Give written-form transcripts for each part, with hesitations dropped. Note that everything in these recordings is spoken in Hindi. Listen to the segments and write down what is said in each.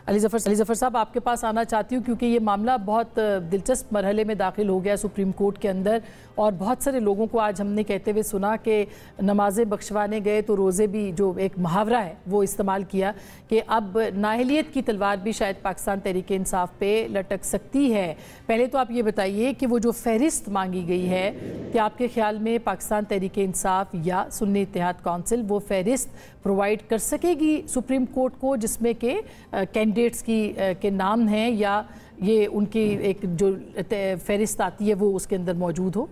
अली ज़फ़र साहब, आपके पास आना चाहती हूँ क्योंकि ये मामला बहुत दिलचस्प मरहले में दाखिल हो गया सुप्रीम कोर्ट के अंदर, और बहुत सारे लोगों को आज हमने कहते हुए सुना कि नमाज़ें बख्शवाने गए तो रोज़े भी, जो एक मुहावरा है वो इस्तेमाल किया कि अब नाअहलियत की तलवार भी शायद पाकिस्तान तहरीक इंसाफ पे लटक सकती है। पहले तो आप ये बताइए कि वो जो फहरिस्त मांगी गई है, कि आपके ख्याल में पाकिस्तान तहरीक इंसाफ या सुन्नी इत्तेहाद कौंसिल वो फहरिस्त प्रोवाइड कर सकेगी सुप्रीम कोर्ट को, जिसमें के कैंडिडेट्स के नाम हैं, या ये उनकी एक जो फहरिस्त आती है वो उसके अंदर मौजूद हो?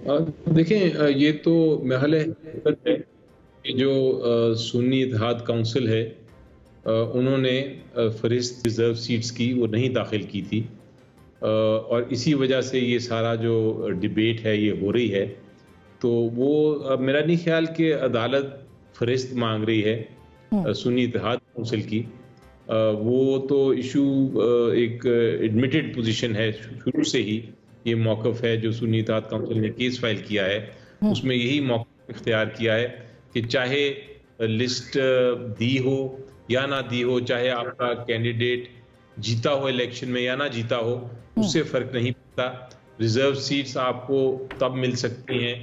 देखें, ये तो महल है कि जो सुन्नी इत्तेहाद काउंसिल है उन्होंने फहरिस्त रिजर्व सीट्स की वो नहीं दाखिल की थी, और इसी वजह से ये सारा जो डिबेट है ये हो रही है। तो वो मेरा नहीं ख्याल कि अदालत फहरिस्त मांग रही है सुन्नी इत्तेहाद काउंसिल की। वो तो इशू एक एडमिटेड पोजीशन है, शुरू से ही ये मौक़िफ़ है जो सुन्नी इत्तेहाद काउंसिल ने केस फाइल किया है, उसमें यही मौक़िफ़ इख्तियार किया है कि चाहे लिस्ट दी हो या ना दी हो, चाहे आपका कैंडिडेट जीता हो इलेक्शन में या ना जीता हो, उससे फ़र्क नहीं पड़ता। रिजर्व सीट्स आपको तब मिल सकती हैं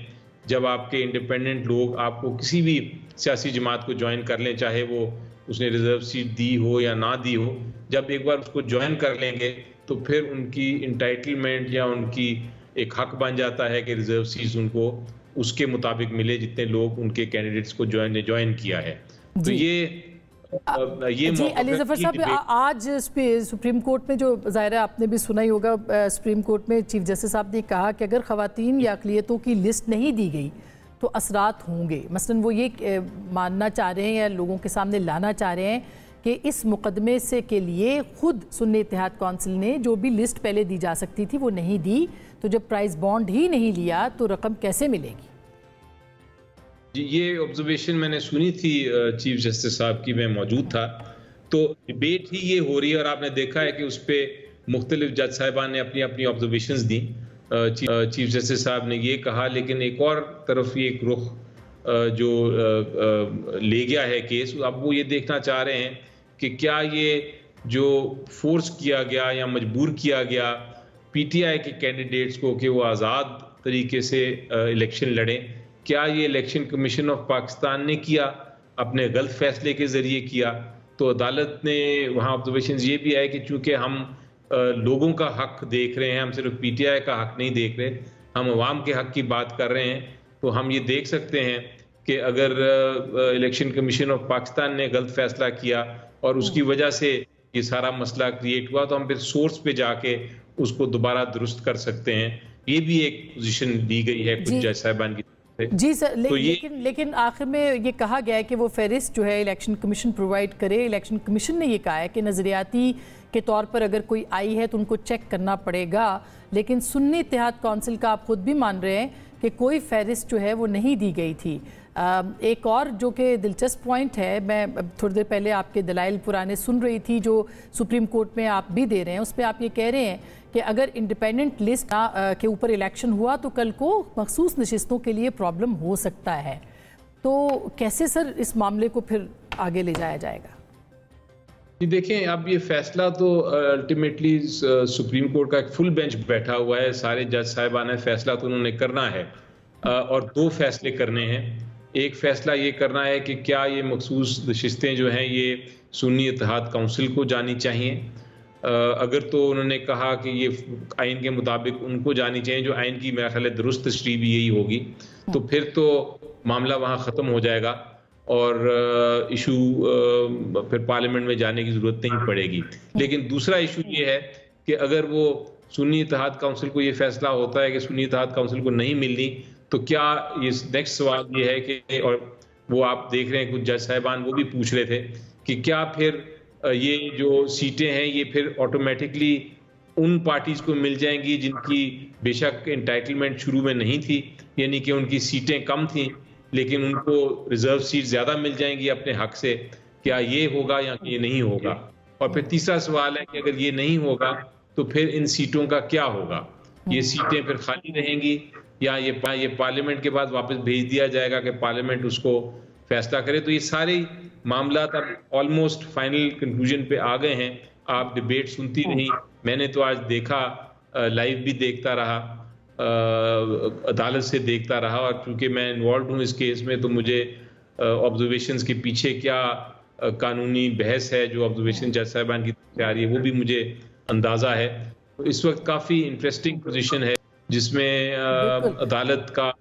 जब आपके इंडिपेंडेंट लोग आपको किसी भी सियासी जमात को ज्वाइन कर लें, चाहे वो उसने रिजर्व सीट दी हो या ना दी हो। जब एक बार उसको ज्वाइन कर लेंगे तो फिर उनकी इंटाइटलमेंट या उनकी एक हक बन जाता है कि रिजर्व सीट्स उनको उसके मुताबिक मिले जितने लोग उनके कैंडिडेट्स को ज्वाइन किया है। तो ये जी अली ज़फ़र साहब, आज सुप्रीम कोर्ट में जो ज़ाहिर है आपने भी सुना ही होगा, सुप्रीम कोर्ट में चीफ जस्टिस साहब ने कहा कि अगर ख़वातीन या अक़लियतों की लिस्ट नहीं दी गई तो असरात होंगे। मसलन वो ये मानना चाह रहे हैं या लोगों के सामने लाना चाह रहे हैं कि इस मुकदमे से के लिए खुद सुन्नी इत्तेहाद कौंसिल ने जो भी लिस्ट पहले दी जा सकती थी वो नहीं दी, तो जब प्राइस बॉन्ड ही नहीं लिया तो रकम कैसे मिलेगी? ये ऑब्जर्वेशन मैंने सुनी थी चीफ जस्टिस साहब की, मैं मौजूद था। तो डिबेट ही ये हो रही है और आपने देखा है कि उस पर मुख्तलिफ जज साहिबान ने अपनी अपनी ऑब्जर्वेशंस दी। चीफ जस्टिस साहब ने ये कहा, लेकिन एक और तरफ ये एक रुख जो ले गया है केस, अब वो ये देखना चाह रहे हैं कि क्या ये जो फोर्स किया गया या मजबूर किया गया पीटीआई के कैंडिडेट्स को कि वो आज़ाद तरीके से इलेक्शन लड़ें, क्या ये इलेक्शन कमीशन ऑफ पाकिस्तान ने किया, अपने गलत फैसले के ज़रिए किया? तो अदालत ने वहाँ ऑब्जर्वेशन ये भी आए कि चूँकि हम लोगों का हक देख रहे हैं, हम सिर्फ पीटीआई का हक नहीं देख रहे, हम अवाम के हक की बात कर रहे हैं, तो हम ये देख सकते हैं कि अगर इलेक्शन कमीशन ऑफ पाकिस्तान ने गलत फैसला किया और उसकी वजह से ये सारा मसला क्रिएट हुआ, तो हम फिर सोर्स पे जाके उसको दोबारा दुरुस्त कर सकते हैं। ये भी एक पोजीशन दी गई है कुछ जज साहिबान की। जी सर, लेकिन आखिर में ये कहा गया है कि वो फहरिस्त जो है इलेक्शन कमीशन प्रोवाइड करे। इलेक्शन कमीशन ने ये कहा है कि नज़रियाती के तौर पर अगर कोई आई है तो उनको चेक करना पड़ेगा, लेकिन सुन्नी इत्तेहाद कौंसिल का आप खुद भी मान रहे हैं कि कोई फहरिस्त जो है वो नहीं दी गई थी। एक और जो कि दिलचस्प पॉइंट है, मैं थोड़ी देर पहले आपके दलाइल पुराने सुन रही थी जो सुप्रीम कोर्ट में आप भी दे रहे हैं, उस पर आप ये कह रहे हैं कि अगर इंडिपेंडेंट लिस्ट के ऊपर इलेक्शन हुआ तो कल को मखसूस नशिस्तों के लिए प्रॉब्लम हो सकता है। तो कैसे सर इस मामले को फिर आगे ले जाया जाएगा? देखें, अब ये फैसला तो अल्टीमेटली सुप्रीम कोर्ट का एक फुल बेंच बैठा हुआ है, सारे जज साहिबान है, फैसला तो उन्होंने करना है और दो फैसले करने हैं। एक फैसला ये करना है कि क्या ये मखसूस नशिस्तें जो हैं ये सुन्नी इत्तेहाद काउंसिल को जानी चाहिए। अगर तो उन्होंने कहा कि ये आइन के मुताबिक उनको जानी चाहिए, जो आइन की मेरा ख्याल है दुरुस्त तशरीह भी यही होगी, तो फिर तो मामला वहाँ ख़त्म हो जाएगा और इशू फिर पार्लियामेंट में जाने की ज़रूरत नहीं पड़ेगी। लेकिन दूसरा इशू ये है कि अगर वो सुन्नी इत्तेहाद काउंसिल को ये फैसला होता है कि सुन्नी इत्तेहाद काउंसिल को नहीं मिलनी, तो क्या ये नेक्स्ट सवाल ये है कि, और वो आप देख रहे हैं कुछ जज साहिबान वो भी पूछ रहे थे कि क्या फिर ये जो सीटें हैं ये फिर ऑटोमेटिकली उन पार्टीज को मिल जाएंगी जिनकी बेशक एंटाइटलमेंट शुरू में नहीं थी, यानी कि उनकी सीटें कम थी लेकिन उनको रिजर्व सीट ज्यादा मिल जाएंगी अपने हक से। क्या ये होगा या ये नहीं होगा? और फिर तीसरा सवाल है कि अगर ये नहीं होगा तो फिर इन सीटों का क्या होगा? ये सीटें फिर खाली रहेंगी या ये पार्लियामेंट के बाद वापस भेज दिया जाएगा कि पार्लियामेंट उसको फैसला करे। तो ये सारे मामला अब ऑलमोस्ट फाइनल कंक्लूजन पे आ गए हैं। आप डिबेट सुनती रही, मैंने तो आज देखा, लाइव भी देखता रहा, अदालत से देखता रहा, और क्योंकि मैं इन्वॉल्व हूँ इस केस में तो मुझे ऑब्जर्वेशंस के पीछे क्या कानूनी बहस है जो ऑब्जर्वेशन जज साहिबान की तरफ से आ रही है वो भी मुझे अंदाजा है। तो इस वक्त काफी इंटरेस्टिंग पोजीशन है जिसमें अदालत का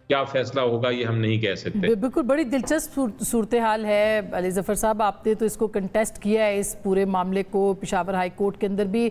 क्या फैसला होगा ये हम नहीं कह सकते। बिल्कुल, बड़ी दिलचस्प सूरत हाल है। अली ज़फ़र साहब, आपने तो इसको कंटेस्ट किया है, इस पूरे मामले को पेशावर हाई कोर्ट के अंदर भी।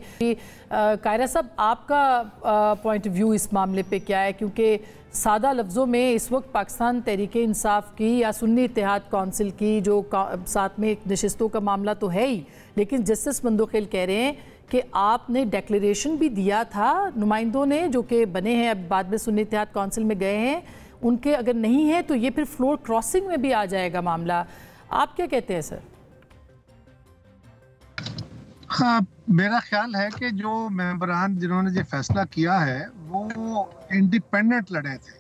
कायरा साहब, आपका पॉइंट ऑफ व्यू इस मामले पे क्या है? क्योंकि सादा लफ्ज़ों में इस वक्त पाकिस्तान तहरीक इंसाफ की या सुन्नी इत्तेहाद कौंसिल की जो साथ में नशिस्तों का मामला तो है ही, लेकिन जस्टिस मंदोखेल कह रहे हैं कि आपने डिक्लेरेशन भी दिया था नुमाइंदों ने जो कि बने हैं, अब बाद में सुन्नी इत्तेहाद कौंसिल में गए हैं, उनके अगर नहीं है तो ये फिर फ्लोर क्रॉसिंग में भी आ जाएगा मामला। आप क्या कहते हैं सर? हाँ, मेरा ख्याल है कि जो मेंबरान जिन्होंने ये फैसला किया है वो इंडिपेंडेंट लड़े थे,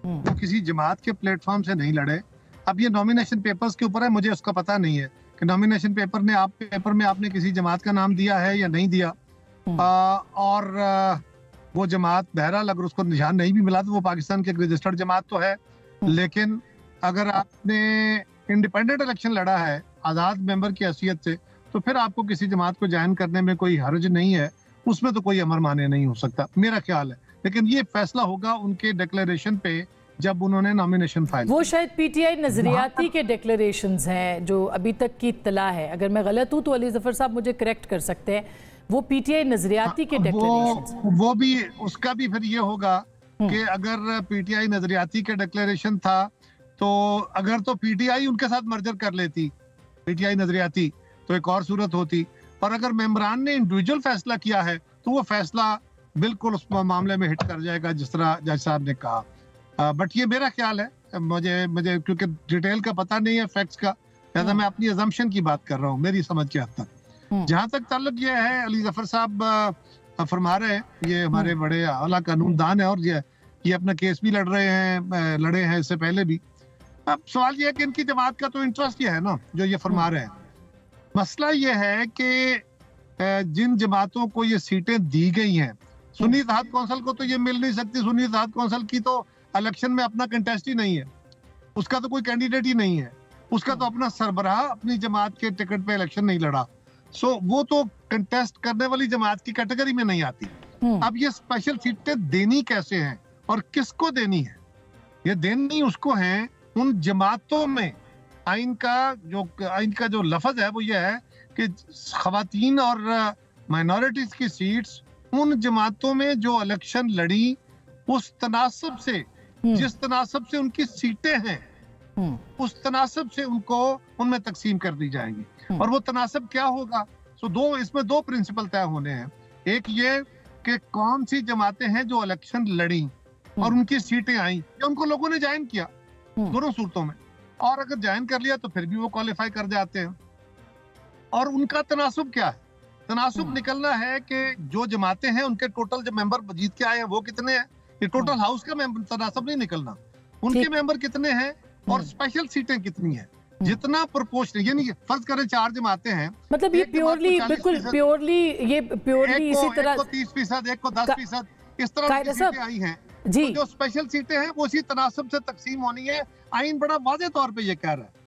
वो किसी जमात के प्लेटफॉर्म से नहीं लड़े। अब ये नॉमिनेशन पेपर्स के ऊपर है, मुझे उसका पता नहीं है कि नॉमिनेशन पेपर में आपने किसी जमात का नाम दिया है या नहीं दिया। और वो जमात बहरहाल अगर उसको निशान नहीं भी मिला तो वो पाकिस्तान की एक रजिस्टर्ड जमात तो है, लेकिन अगर आपने इंडिपेंडेंट इलेक्शन लड़ा है आज़ाद मेंबर की हैसियत से तो फिर आपको किसी जमात को ज्वाइन करने में कोई हर्ज नहीं है, उसमें तो कोई अमर माने नहीं हो सकता, मेरा ख्याल है। लेकिन ये फैसला होगा उनके डिक्लेरेशन पे जब उन्होंने नॉमिनेशन फाइल। वो शायद पीटीआई नजरियाती के डिक्लेरेशंस हैं जो अभी तक की इत्तला है, अगर मैं गलत हूँ तो अली ज़फ़र साहब मुझे करेक्ट कर सकते हैं। वो पीटीआई नजरियाती के डिक्लेरेशंस, वो भी उसका भी फिर ये होगा कि अगर पीटीआई नजरियाती के डिक्लेरेशन था तो अगर तो पीटीआई उनके साथ मर्जर कर लेती पीटीआई नजरियाती तो एक और सूरत होती, और अगर मेंबरान ने इंडिविजुअल फैसला किया है तो वो फैसला बिल्कुल उस मामले में हिट कर जाएगा जिस तरह जज साहब ने कहा। बट ये मेरा ख्याल है, मुझे क्योंकि डिटेल का पता नहीं है फैक्ट्स का, लिहाजा मैं अपनी अजम्पशन की बात कर रहा हूँ मेरी समझ के हद तक। जहां तक ताल्लुक ये है, अली ज़फ़र साहब फरमा रहे हैं, ये हमारे बड़े आला कानूनदान है और ये अपना केस भी लड़े हैं इससे पहले भी। अब सवाल ये है कि इनकी जमात का तो इंटरेस्ट ये है ना जो ये फरमा रहे हैं। मसला ये है कि जिन जमातों को ये सीटें दी गई हैं, सुन्नी इत्तेहाद कौंसिल को तो ये मिल नहीं सकती। सुन्नी इत्तेहाद कौंसिल की तो इलेक्शन में अपना कंटेस्ट ही नहीं है, उसका तो कोई कैंडिडेट ही नहीं है, उसका तो अपना सरबराह अपनी जमात के टिकट पे इलेक्शन नहीं लड़ा, सो वो तो कंटेस्ट करने वाली जमात की कैटेगरी में नहीं आती। अब ये स्पेशल सीटें देनी कैसे हैं और किसको देनी है? ये देनी उसको है उन जमातों में। आइन का जो लफ्ज है वो ये है कि खवातीन और माइनॉरिटीज की सीट्स उन जमातों में जो इलेक्शन लड़ी उस तनासब से, जिस तनासब से उनकी सीटें हैं उस तनासब से उनको उनमें तकसीम कर दी जाएंगी। और वो तनासब क्या होगा? सो इसमें दो प्रिंसिपल तय होने हैं। एक ये कि कौन सी जमातें हैं जो इलेक्शन लड़ी और उनकी सीटें आई या उनको लोगों ने ज्वाइन किया, दोनों सूरतों में। और अगर ज्वाइन कर लिया तो फिर भी वो क्वालिफाई कर जाते हैं। और उनका तनासुब क्या है? तनासुब निकलना है कि जो जमातें हैं उनके टोटल जो मेंबर जीत के आए हैं वो कितने हैं, ये टोटल हाउस का तनासुब नहीं निकलना, उनके मेंबर कितने हैं और स्पेशल सीटें कितनी हैं, जितना प्रोपोर्शनल, यानी फर्ज करें 4 जमातें हैं, मतलब ये प्योरली बिल्कुल प्योरली इसी तरह 30%, एक को 10%, इस तरह की सीटें आई हैं जी। तो जो स्पेशल सीटें हैं वो उसी तनासब से तकसीम होनी है। आइन बड़ा वाज़ेह तौर पे ये कह रहा है।